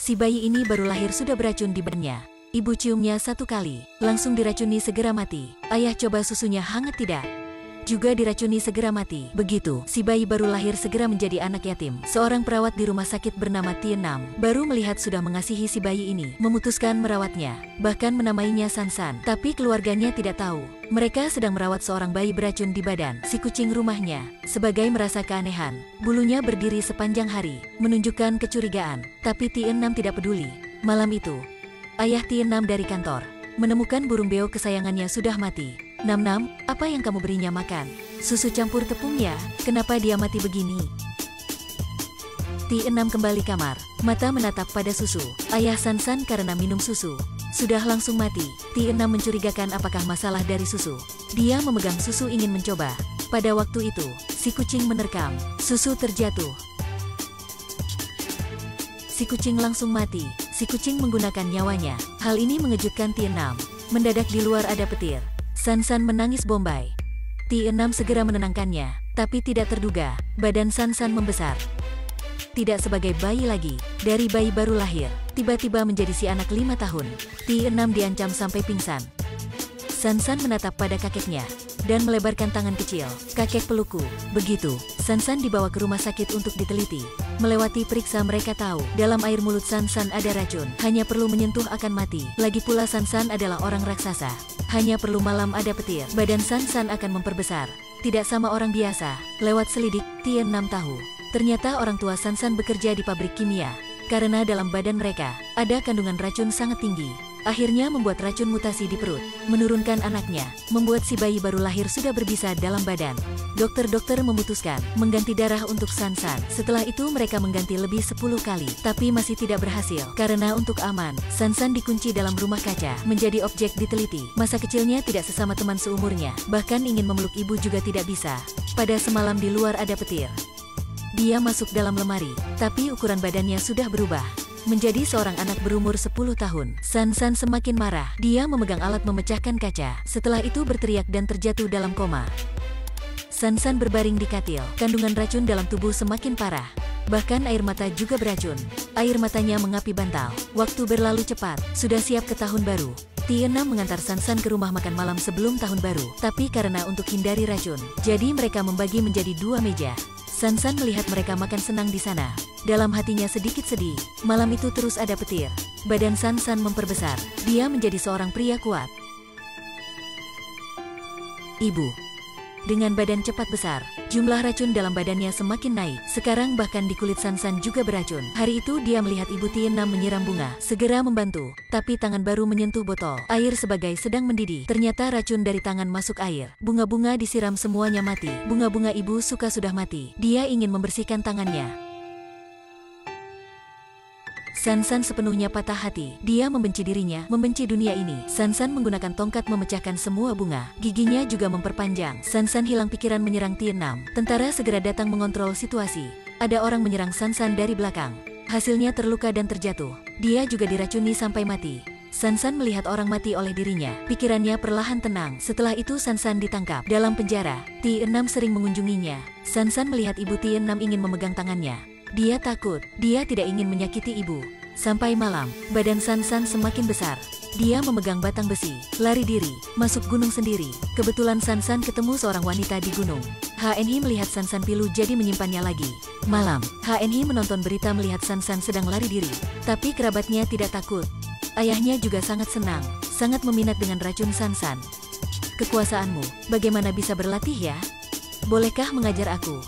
Si bayi ini baru lahir sudah beracun di badannya. Ibu ciumnya satu kali, langsung diracuni segera mati. Ayah coba susunya hangat tidak? Juga diracuni segera mati. Begitu, si bayi baru lahir segera menjadi anak yatim. Seorang perawat di rumah sakit bernama Tienam baru melihat sudah mengasihi si bayi ini, memutuskan merawatnya, bahkan menamainya Sansan. Tapi keluarganya tidak tahu, mereka sedang merawat seorang bayi beracun di badan si kucing rumahnya. Sebagai merasa keanehan, bulunya berdiri sepanjang hari, menunjukkan kecurigaan. Tapi Tienam tidak peduli. Malam itu, ayah Tienam dari kantor menemukan burung beo kesayangannya sudah mati. Nam-nam, apa yang kamu berinya makan? Susu campur tepung ya? Kenapa dia mati begini? Tienam kembali kamar, mata menatap pada susu. Ayah Sansan karena minum susu sudah langsung mati. Tienam mencurigakan apakah masalah dari susu. Dia memegang susu ingin mencoba. Pada waktu itu, si kucing menerkam. Susu terjatuh. Si kucing langsung mati. Si kucing menggunakan nyawanya. Hal ini mengejutkan Tienam. Mendadak di luar ada petir. Sansan menangis bombay. Tienam segera menenangkannya, tapi tidak terduga, badan Sansan membesar. Tidak sebagai bayi lagi, dari bayi baru lahir, tiba-tiba menjadi si anak 5 tahun. Tienam diancam sampai pingsan. Sansan menatap pada kakeknya, dan melebarkan tangan kecil. Kakek pelukku. Begitu, Sansan dibawa ke rumah sakit untuk diteliti. Melewati periksa mereka tahu, dalam air mulut Sansan ada racun. Hanya perlu menyentuh akan mati. Lagi pula Sansan adalah orang raksasa. Hanya perlu malam ada petir, badan Sansan akan memperbesar. Tidak sama orang biasa. Lewat selidik, Tienam tahu. Ternyata orang tua Sansan bekerja di pabrik kimia. Karena dalam badan mereka, ada kandungan racun sangat tinggi. Akhirnya membuat racun mutasi di perut, menurunkan anaknya, membuat si bayi baru lahir sudah berbisa dalam badan. Dokter-dokter memutuskan mengganti darah untuk Sansan. Setelah itu mereka mengganti lebih 10 kali, tapi masih tidak berhasil. Karena untuk aman, Sansan dikunci dalam rumah kaca, menjadi objek diteliti. Masa kecilnya tidak sesama teman seumurnya, bahkan ingin memeluk ibu juga tidak bisa. Pada semalam di luar ada petir. Dia masuk dalam lemari, tapi ukuran badannya sudah berubah. Menjadi seorang anak berumur 10 tahun, Sansan semakin marah. Dia memegang alat memecahkan kaca. Setelah itu berteriak dan terjatuh dalam koma. Sansan berbaring di katil. Kandungan racun dalam tubuh semakin parah. Bahkan air mata juga beracun. Air matanya mengapi bantal. Waktu berlalu cepat. Sudah siap ke tahun baru. Tienam mengantar Sansan ke rumah makan malam sebelum tahun baru. Tapi karena untuk hindari racun, jadi mereka membagi menjadi 2 meja. Sansan melihat mereka makan senang di sana. Dalam hatinya sedikit sedih. Malam itu terus ada petir. Badan Sansan memperbesar. Dia menjadi seorang pria kuat. Ibu. Dengan badan cepat besar, jumlah racun dalam badannya semakin naik. Sekarang bahkan di kulit Sansan juga beracun. Hari itu dia melihat ibu Tienam menyiram bunga. Segera membantu. Tapi tangan baru menyentuh botol air sebagai sedang mendidih. Ternyata racun dari tangan masuk air. Bunga-bunga disiram semuanya mati. Bunga-bunga ibu suka sudah mati. Dia ingin membersihkan tangannya. Sansan sepenuhnya patah hati. Dia membenci dirinya, membenci dunia ini. Sansan menggunakan tongkat memecahkan semua bunga. Giginya juga memperpanjang. Sansan hilang pikiran menyerang Tienam. Tentara segera datang mengontrol situasi. Ada orang menyerang Sansan dari belakang. Hasilnya terluka dan terjatuh. Dia juga diracuni sampai mati. Sansan melihat orang mati oleh dirinya. Pikirannya perlahan tenang. Setelah itu Sansan ditangkap. Dalam penjara, Tienam sering mengunjunginya. Sansan melihat ibu Tienam ingin memegang tangannya. Dia takut, dia tidak ingin menyakiti ibu. Sampai malam, badan Sansan semakin besar. Dia memegang batang besi, lari diri, masuk gunung sendiri. Kebetulan Sansan ketemu seorang wanita di gunung. HNI melihat Sansan pilu jadi menyimpannya lagi. Malam, HNI menonton berita melihat Sansan sedang lari diri. Tapi kerabatnya tidak takut. Ayahnya juga sangat senang, sangat meminat dengan racun Sansan. Kekuasaanmu, bagaimana bisa berlatih ya? Bolehkah mengajar aku?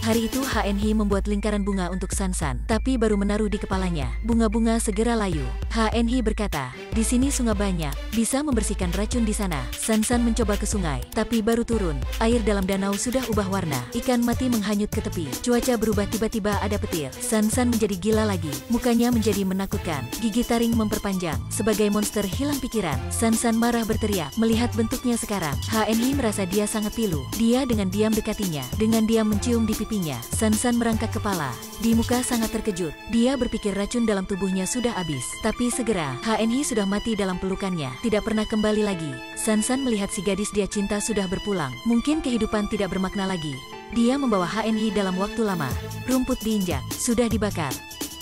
Hari itu HNI membuat lingkaran bunga untuk Sansan, tapi baru menaruh di kepalanya. Bunga-bunga segera layu. HNI berkata, di sini sungai banyak, bisa membersihkan racun di sana. Sansan mencoba ke sungai, tapi baru turun. Air dalam danau sudah ubah warna. Ikan mati menghanyut ke tepi. Cuaca berubah tiba-tiba ada petir. Sansan menjadi gila lagi. Mukanya menjadi menakutkan. Gigi taring memperpanjang. Sebagai monster hilang pikiran, Sansan marah berteriak. Melihat bentuknya sekarang, HNI merasa dia sangat pilu. Dia dengan diam dekatinya. Dengan diam mencium di pipi. Sansan merangkak kepala. Di muka sangat terkejut. Dia berpikir racun dalam tubuhnya sudah habis. Tapi segera, HNI sudah mati dalam pelukannya. Tidak pernah kembali lagi. Sansan melihat si gadis dia cinta sudah berpulang. Mungkin kehidupan tidak bermakna lagi. Dia membawa HNI dalam waktu lama. Rumput diinjak, sudah dibakar.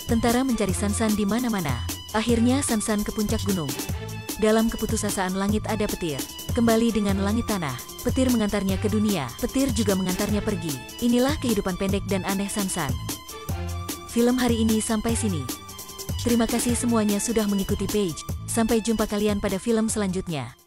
Tentara mencari Sansan di mana-mana. Akhirnya Sansan ke puncak gunung. Dalam keputusasaan langit ada petir. Kembali dengan langit tanah. Petir mengantarnya ke dunia. Petir juga mengantarnya pergi. Inilah kehidupan pendek dan aneh Sansan. Film hari ini sampai sini. Terima kasih semuanya sudah mengikuti Page. Sampai jumpa kalian pada film selanjutnya.